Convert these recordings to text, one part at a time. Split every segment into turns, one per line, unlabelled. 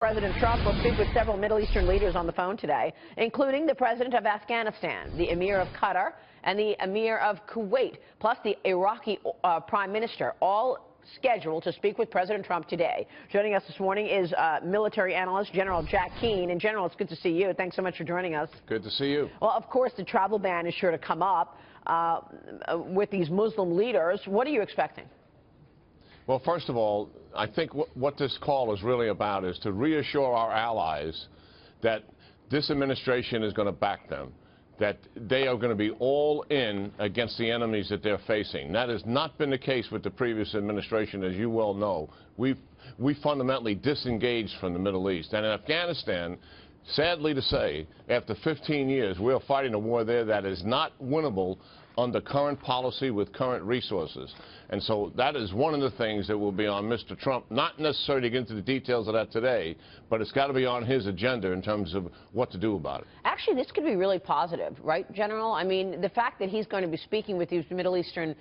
President Trump will speak with several Middle Eastern leaders on the phone today, including the president of Afghanistan, the emir of Qatar, and the emir of Kuwait, plus the Iraqi prime minister, all scheduled to speak with President Trump today. Joining us this morning is military analyst General Jack Keane. And General, it's good to see you. Thanks so much for joining us.
Good to see you.
Well, of course, the travel ban is sure to come up with these Muslim leaders. What are you expecting?
Well, first of all, I think what this call is really about is to reassure our allies that this administration is going to back them, that they are going to be all in against the enemies that they're facing. That has not been the case with the previous administration, as you well know. We fundamentally disengaged from the Middle East. And in Afghanistan, sadly to say, after 15 years, we're fighting a war there that is not winnable under current policy with current resources. And so that is one of the things that will be on Mr. Trump, not necessarily to get into the details of that today, but it's got to be on his agenda in terms of what to do about it.
Actually, this could be really positive, right, General? I mean, the fact that he's going to be speaking with these Middle Eastern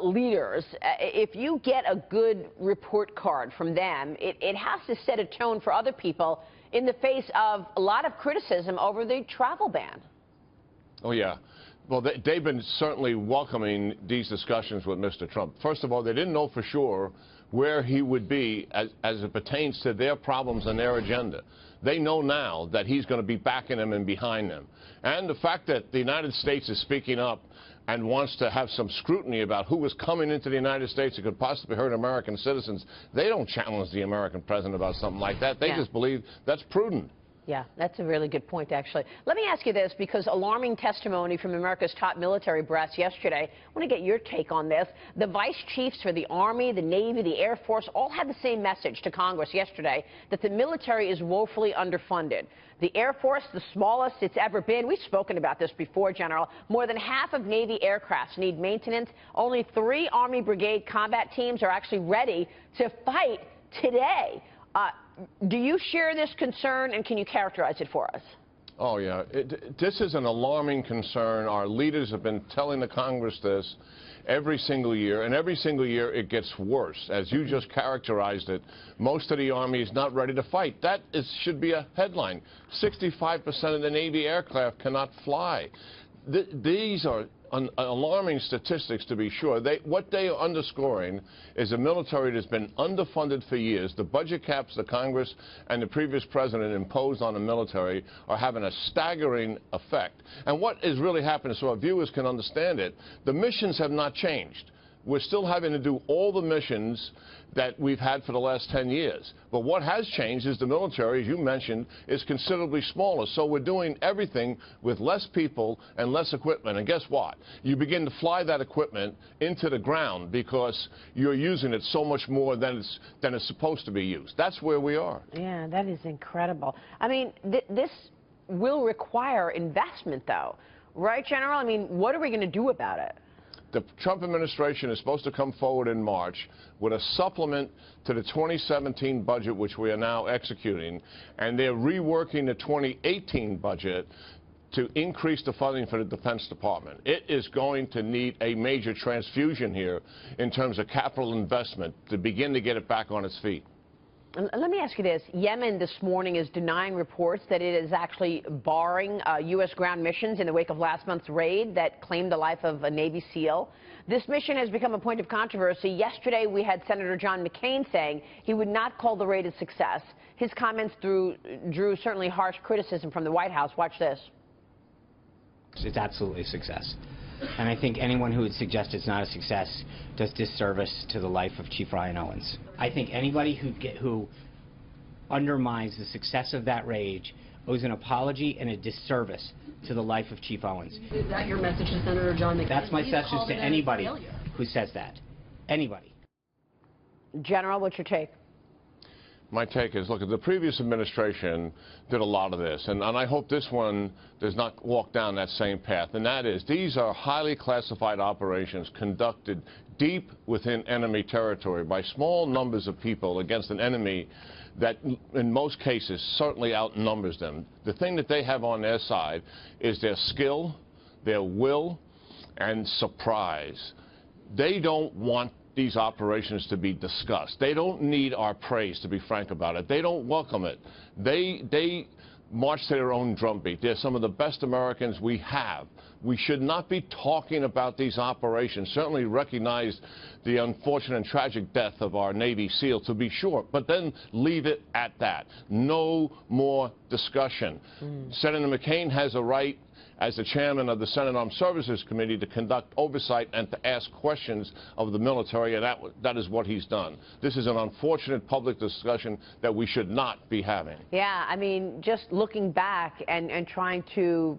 leaders, if you get a good report card from them, it has to set a tone for other people in the face of a lot of criticism over the travel ban. Oh,
yeah. Well, they've been certainly welcoming these discussions with Mr. Trump. First of all, they didn't know for sure where he would be as it pertains to their problems and their agenda. They know now that he's going to be backing them and behind them. And the fact that the United States is speaking up and wants to have some scrutiny about who is coming into the United States that could possibly hurt American citizens, they don't challenge the American president about something like that. They just believe that's prudent.
Yeah, that's a really good point, actually. Let me ask you this, because alarming testimony from America's top military brass yesterday. I want to get your take on this. The vice chiefs for the Army, the Navy, the Air Force all had the same message to Congress yesterday, that the military is woefully underfunded. The Air Force, the smallest it's ever been. We've spoken about this before, General. More than half of Navy aircrafts need maintenance. Only 3 Army brigade combat teams are actually ready to fight today. Do you share this concern, and can you characterize it for us?
Oh, yeah. This is an alarming concern. Our leaders have been telling the Congress this every single year, and every single year it gets worse. As you just characterized it, most of the Army is not ready to fight. That should be a headline. 65% of the Navy aircraft cannot fly. These are alarming statistics, to be sure. What they are underscoring is a military that has been underfunded for years. The budget caps the Congress and the previous president imposed on the military are having a staggering effect. And what is really happening, so our viewers can understand it, the missions have not changed. We're still having to do all the missions that we've had for the last 10 years. But what has changed is the military, as you mentioned, is considerably smaller. So we're doing everything with less people and less equipment. And guess what? You begin to fly that equipment into the ground because you're using it so much more than it's supposed to be used. That's where we are.
Yeah, that is incredible. I mean, this will require investment, though. Right, General? I mean, what are we going to do about it?
The Trump administration is supposed to come forward in March with a supplement to the 2017 budget, which we are now executing, and they're reworking the 2018 budget to increase the funding for the Defense Department. It is going to need a major transfusion here in terms of capital investment to begin to get it back on its feet.
Let me ask you this. Yemen this morning is denying reports that it is actually barring U.S. ground missions in the wake of last month's raid that claimed the life of a Navy SEAL. This mission has become a point of controversy. Yesterday, we had Senator John McCain saying he would not call the raid a success. His comments drew certainly harsh criticism from the White House. Watch this.
It's absolutely a success. And I think anyone who would suggest it's not a success does disservice to the life of Chief Ryan Owens. I think anybody who undermines the success of that raid owes an apology and a disservice to the life of Chief Owens.
Is that your message to Senator John McCain?
That's my message to anybody who says that. Anybody.
General, what's your take?
My take is, look, the previous administration did a lot of this, and I hope this one does not walk down that same path, and that is these are highly classified operations conducted deep within enemy territory by small numbers of people against an enemy that, in most cases, certainly outnumbers them. The thing that they have on their side is their skill, their will, and surprise. They don't want these operations to be discussed. They don't need our praise, to be frank about it. They don't welcome it. They march to their own drumbeat. They're some of the best Americans we have. We should not be talking about these operations. Certainly recognize the unfortunate and tragic death of our Navy SEAL, to be sure, but then leave it at that. No more discussion. Senator McCain has a right, as the chairman of the Senate Armed Services Committee, to conduct oversight and to ask questions of the military, and that is what he's done. This is an unfortunate public discussion that we should not be having.
Yeah, I mean, just looking back and trying to,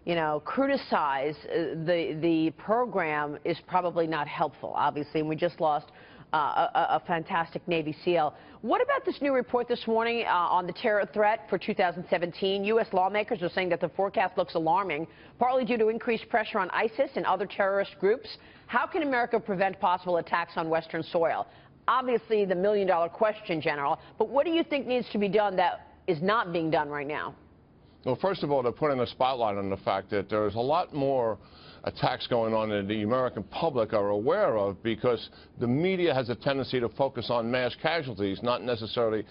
you know, criticize the program is probably not helpful, obviously, and we just lost a fantastic Navy SEAL. What about this new report this morning on the terror threat for 2017? U.S. lawmakers are saying that the forecast looks alarming, partly due to increased pressure on ISIS and other terrorist groups. How can America prevent possible attacks on Western soil? Obviously, the million-dollar question, General, but what do you think needs to be done that is not being done right now?
Well, first of all, to put in a spotlight on the fact that there's a lot more attacks going on that the American public are aware of, because the media has a tendency to focus on mass casualties, not necessarily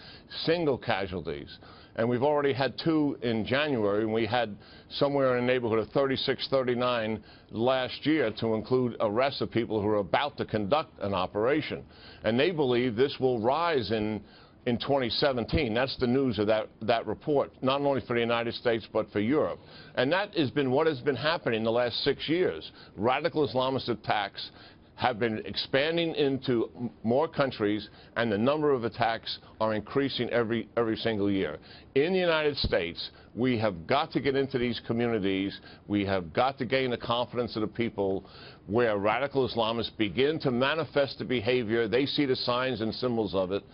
single casualties. And we've already had 2 in January, and we had somewhere in the neighborhood of 36, 39 last year, to include arrests of people who are about to conduct an operation. And they believe this will rise in 2017. That's the news of that report, not only for the United States but for Europe. And that has been what has been happening the last 6 years. Radical Islamist attacks have been expanding into more countries, and the number of attacks are increasing every single year. In the United States, we have got to get into these communities. We have got to gain the confidence of the people, where radical Islamists begin to manifest the behavior. They see the signs and symbols of it,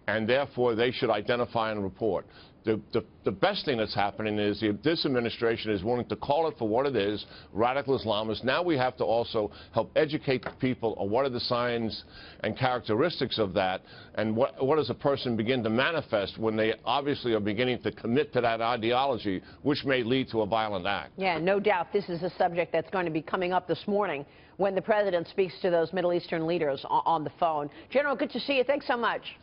and therefore they should identify and report. The best thing that's happening is this administration is willing to call it for what it is, radical Islamists. Now we have to also help educate the people on what are the signs and characteristics of that, and what does a person begin to manifest when they obviously are beginning to commit to that ideology, which may lead to a violent act.
Yeah, no doubt this is a subject that's going to be coming up this morning when the president speaks to those Middle Eastern leaders on the phone. General, good to see you. Thanks so much.